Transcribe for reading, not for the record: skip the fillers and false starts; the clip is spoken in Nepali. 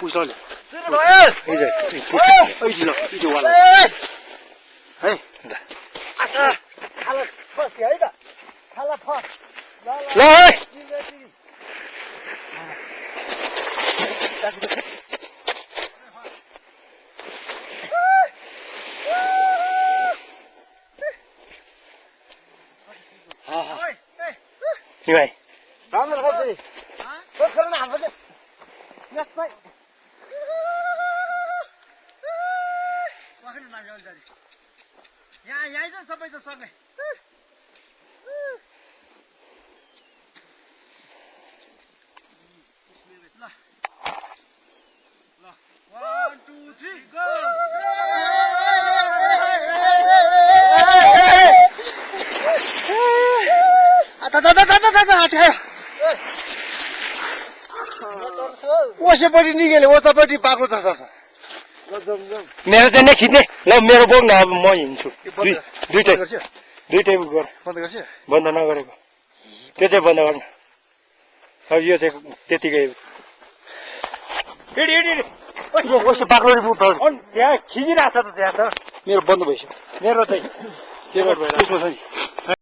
पुछौले सुरु भयो वाला है आछा खाला फस्यो है त खाला फस ल है भाइ राम्रो खालको खोर न हाम्रो यसमै पखेन नाम जल्दी यहाँ छ सबै त सँगै ल ल 1 2 3 गो ओसेपट्टि निकेले ओतपट्टि पाक्लो छ मेरो चाहिँ नै खिच्ने ल मेरो बोक न अब म हिँड्छु दुइटै गर बन्द नगरेको त्यो चाहिँ बन्द गर्नु अब यो चाहिँ त्यतिकै कस्तो बाक्लो त्यहाँ खिचिरहेको छ त त्यहाँ त मेरो बन्द भइसक्यो मेरो चाहिँ के गर्नु